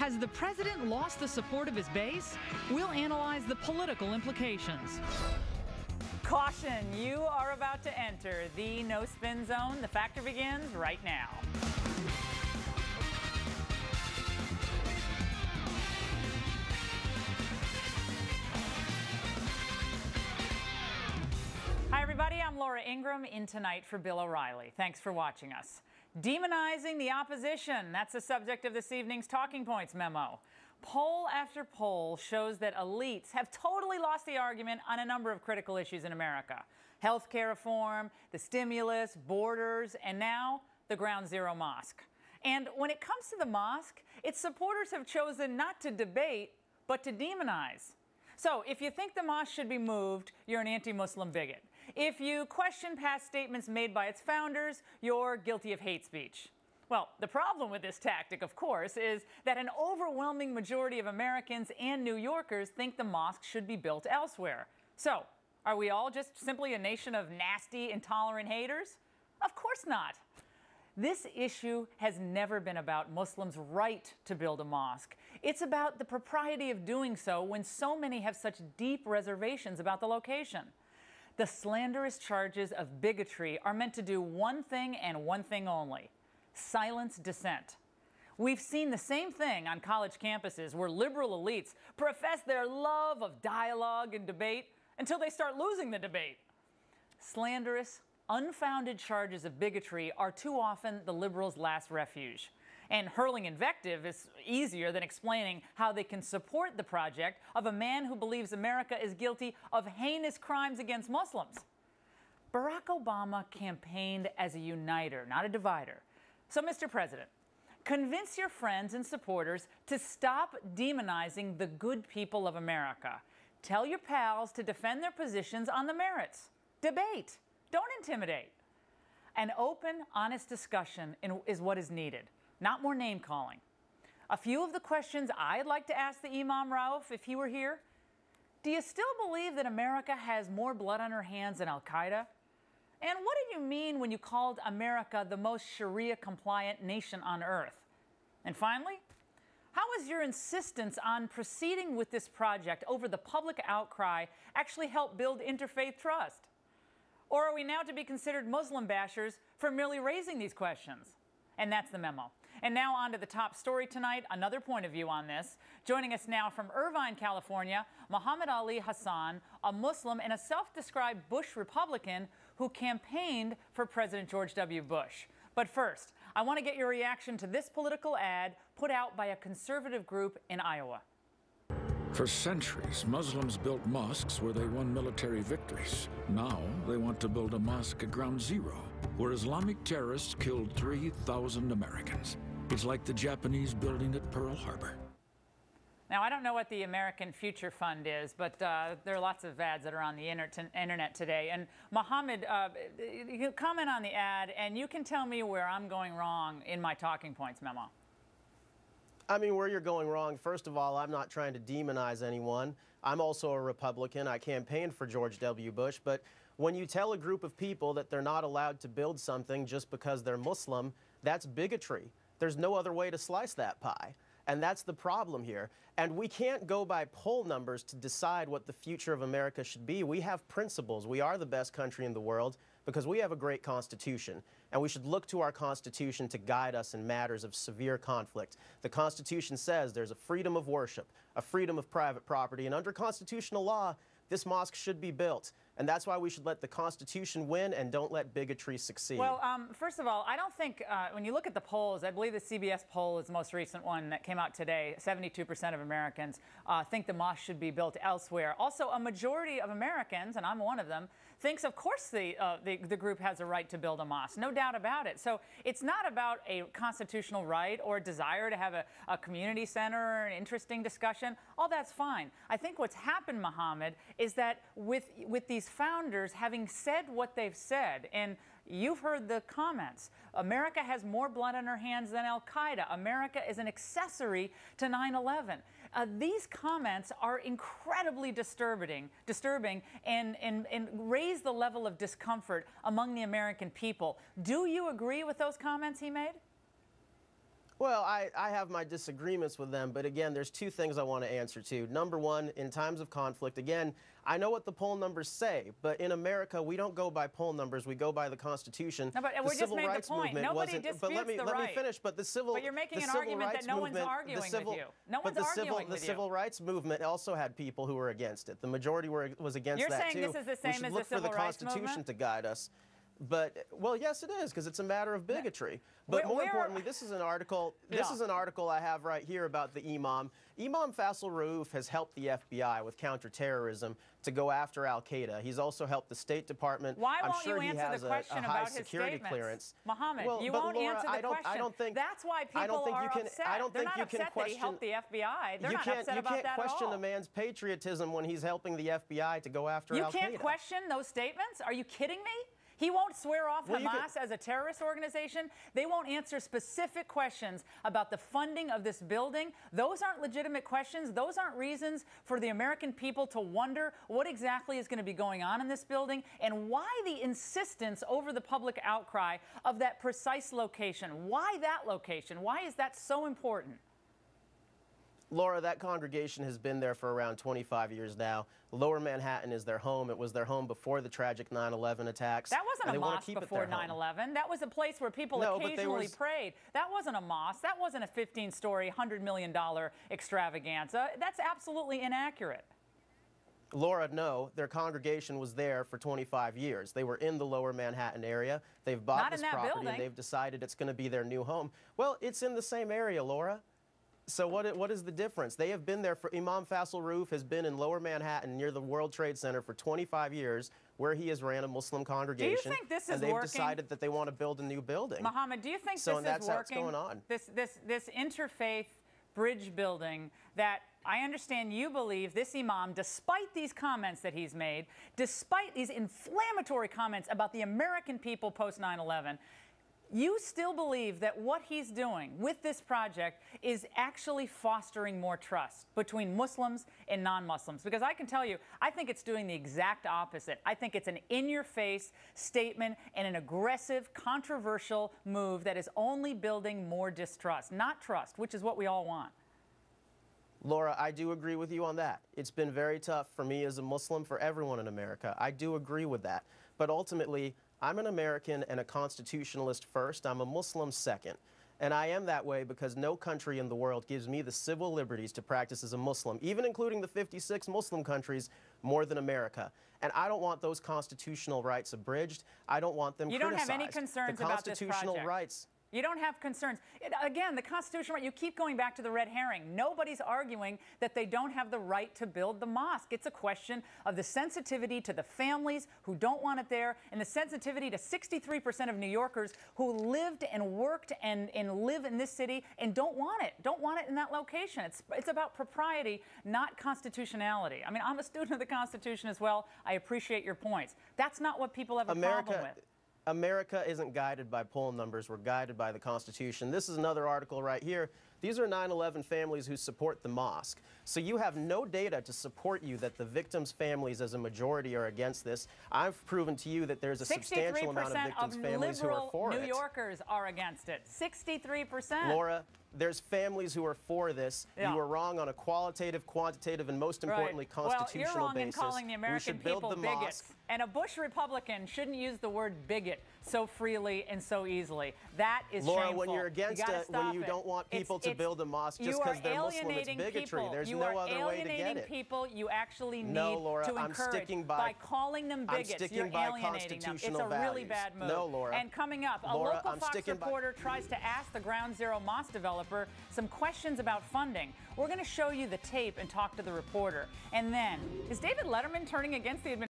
Has the president lost the support of his base? We'll analyze the political implications. Caution, you are about to enter the no-spin zone. The Factor begins right now. Hi, everybody. I'm Laura Ingram, in tonight for Bill O'Reilly. Thanks for watching us. Demonizing the opposition. That's the subject of this evening's Talking Points memo. Poll after poll shows that elites have totally lost the argument on a number of critical issues in America. Healthcare reform, the stimulus, borders, and now the Ground Zero Mosque. And when it comes to the mosque, its supporters have chosen not to debate, but to demonize. So if you think the mosque should be moved, you're an anti-Muslim bigot. If you question past statements made by its founders, you're guilty of hate speech. Well, the problem with this tactic, of course, is that an overwhelming majority of Americans and New Yorkers think the mosque should be built elsewhere. So, are we all just simply a nation of nasty, intolerant haters? Of course not. This issue has never been about Muslims' right to build a mosque. It's about the propriety of doing so when so many have such deep reservations about the location. The slanderous charges of bigotry are meant to do one thing and one thing only: silence dissent. We've seen the same thing on college campuses where liberal elites profess their love of dialogue and debate until they start losing the debate. Slanderous, unfounded charges of bigotry are too often the liberals' last refuge. And hurling invective is easier than explaining how they can support the project of a man who believes America is guilty of heinous crimes against Muslims. Barack Obama campaigned as a uniter, not a divider. So, Mr. President, convince your friends and supporters to stop demonizing the good people of America. Tell your pals to defend their positions on the merits. Debate. Don't intimidate. An open, honest discussion is what is needed, not more name-calling. A few of the questions I'd like to ask the Imam Rauf if he were here. Do you still believe that America has more blood on her hands than Al-Qaeda? And what did you mean when you called America the most Sharia-compliant nation on earth? And finally, how has your insistence on proceeding with this project over the public outcry actually helped build interfaith trust? Or are we now to be considered Muslim bashers for merely raising these questions? And that's the memo. And now on to the top story tonight, another point of view on this. Joining us now from Irvine, California, Miguel Ali Hasan, a Muslim and a self-described Bush Republican who campaigned for President George W. Bush. But first, I want to get your reaction to this political ad put out by a conservative group in Iowa. For centuries, Muslims built mosques where they won military victories. Now they want to build a mosque at Ground Zero, where Islamic terrorists killed 3,000 Americans. It's like the Japanese building at Pearl Harbor. Now, I don't know what the American Future Fund is, but there are lots of ads that are on the internet today. And Mohammed, you can comment on the ad, and you can tell me where I'm going wrong in my talking points memo. I mean, where you're going wrong, first of all, I'm not trying to demonize anyone. I'm also a Republican. I campaigned for George W. Bush. But when you tell a group of people that they're not allowed to build something just because they're Muslim, that's bigotry. There's no other way to slice that pie. And that's the problem here. And we can't go by poll numbers to decide what the future of America should be. We have principles. We are the best country in the world because we have a great Constitution. And we should look to our Constitution to guide us in matters of severe conflict. The Constitution says there's a freedom of worship, a freedom of private property, and under constitutional law, this mosque should be built. And that's why we should let the Constitution win and don't let bigotry succeed. Well, first of all, I don't think, when you look at the polls, I believe the CBS poll is the most recent one that came out today. 72% of Americans think the mosque should be built elsewhere. Also, a majority of Americans, and I'm one of them, thinks, of course, the group has a right to build a mosque. No doubt about it. So it's not about a constitutional right or a desire to have a community center or an interesting discussion. All that's fine. I think what's happened, Mohammed, is that with these founders having said what they've said, and you've heard the comments, America has more blood on her hands than Al-Qaeda. America is an accessory to 9/11. These comments are incredibly disturbing and raise the level of discomfort among the American people. Do you agree with those comments he made? Well, I have my disagreements with them, but again, there's two things I want to answer to. Number one, in times of conflict, again, I know what the poll numbers say, but in America, we don't go by poll numbers, we go by the Constitution. No, but we just made the point. Nobody disputes the right. Let me finish, but the civil But you're making an argument that no one's arguing with you. No one's arguing with you. The civil rights movement also had people who were against it. The majority was against that too. You're saying this is the same as the civil rights movement? We should look for the Constitution to guide us. But, well, yes, it is, because it's a matter of bigotry. But more importantly, this is an article. This is an article I have right here about the Imam. Imam Faisal Rauf has helped the FBI with counterterrorism to go after Al-Qaeda. He's also helped the State Department. Why won't you answer the question about his statements? Clearance. Mohammed, well, you won't Laura, answer the question. I don't think that's why people are upset. I don't They're think not you can upset question. That he helped the FBI. They're not upset about that at all. You can't question a man's patriotism when he's helping the FBI to go after Al-Qaeda. You can't question those statements? Are you kidding me? He won't swear off Hamas as a terrorist organization. They won't answer specific questions about the funding of this building. Those aren't legitimate questions. Those aren't reasons for the American people to wonder what exactly is going to be going on in this building and why the insistence over the public outcry of that precise location. Why that location? Why is that so important? Laura, that congregation has been there for around 25 years now. Lower Manhattan is their home. It was their home before the tragic 9/11 attacks. That wasn't a mosque before 9/11. That was a place where people occasionally prayed. That wasn't a mosque. That wasn't a 15-story, $100 million extravaganza. That's absolutely inaccurate. Laura, no, their congregation was there for 25 years. They were in the Lower Manhattan area. They've bought this property and they've decided it's going to be their new home. Well, it's in the same area, Laura. So what is the difference? They have been there for, Imam Faisal Rauf has been in Lower Manhattan near the World Trade Center for 25 years, where he has ran a Muslim congregation. Do you think this is working? And they've working? Decided that they want to build a new building. Mohammed, do you think so this is working? That's how it's going on. This interfaith bridge building that I understand you believe this imam, despite these comments that he's made, despite these inflammatory comments about the American people post 9/11, you still believe that what he's doing with this project is actually fostering more trust between Muslims and non-Muslims. Because I can tell you, I think it's doing the exact opposite. I think it's an in-your-face statement and an aggressive, controversial move that is only building more distrust, not trust, which is what we all want. Laura, I do agree with you on that. It's been very tough for me as a Muslim, for everyone in America. I do agree with that. But ultimately, I'm an American and a constitutionalist first. I'm a Muslim second. And I am that way because no country in the world gives me the civil liberties to practice as a Muslim, even including the 56 Muslim countries, more than America. And I don't want those constitutional rights abridged. I don't want them criticized. You don't have any concerns about this project? The constitutional rights. You don't have concerns. Again, the Constitution, right, you keep going back to the red herring. Nobody's arguing that they don't have the right to build the mosque. It's a question of the sensitivity to the families who don't want it there and the sensitivity to 63% of New Yorkers who lived and worked and live in this city and don't want it in that location. It's about propriety, not constitutionality. I mean, I'm a student of the Constitution as well. I appreciate your points. That's not what people have a problem with. America isn't guided by poll numbers. We're guided by the Constitution. This is another article right here. These are 9/11 families who support the mosque. So you have no data to support you that the victims' families as a majority are against this. I've proven to you that there's a substantial amount of victims' families who are for it. 63% of New Yorkers are against it. 63%. Laura, there's families who are for this. Yeah. You were wrong on a qualitative, quantitative, and most importantly, constitutional basis. Well, you're wrong in calling the American people bigots. And a Bush Republican shouldn't use the word bigot so freely and so easily. That is Laura, shameful. when you're against it, when you don't want people to build a mosque just because they're Muslim, it's bigotry. There's no other way to get it. You are alienating people you actually need no, Laura, to encourage by calling them bigots. You're alienating them. It's a really bad move. No, Laura. And coming up, a local Fox reporter tries to ask the Ground Zero mosque developer some questions about funding. We're going to show you the tape and talk to the reporter. And then, is David Letterman turning against the administration?